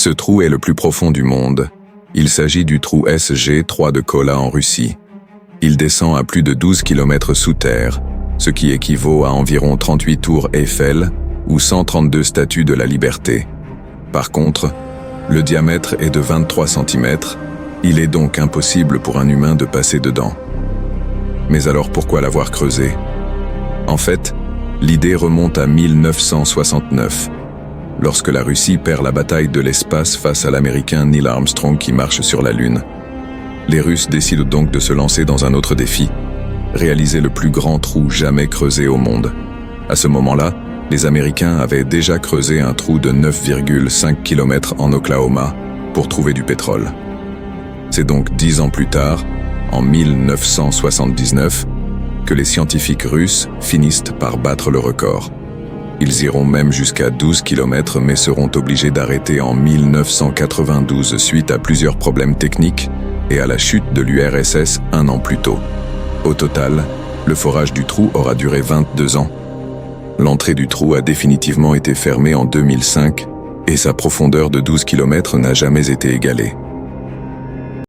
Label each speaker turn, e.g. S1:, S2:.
S1: Ce trou est le plus profond du monde. Il s'agit du trou SG3 de Kola en Russie. Il descend à plus de 12 km sous terre, ce qui équivaut à environ 38 tours Eiffel ou 132 statues de la Liberté. Par contre, le diamètre est de 23 cm, il est donc impossible pour un humain de passer dedans. Mais alors pourquoi l'avoir creusé? En fait, l'idée remonte à 1969, lorsque la Russie perd la bataille de l'espace face à l'Américain Neil Armstrong qui marche sur la Lune. Les Russes décident donc de se lancer dans un autre défi, réaliser le plus grand trou jamais creusé au monde. À ce moment-là, les Américains avaient déjà creusé un trou de 9,5 km en Oklahoma pour trouver du pétrole. C'est donc 10 ans plus tard, en 1979, que les scientifiques russes finissent par battre le record. Ils iront même jusqu'à 12 km mais seront obligés d'arrêter en 1992 suite à plusieurs problèmes techniques et à la chute de l'URSS un an plus tôt. Au total, le forage du trou aura duré 22 ans. L'entrée du trou a définitivement été fermée en 2005 et sa profondeur de 12 km n'a jamais été égalée.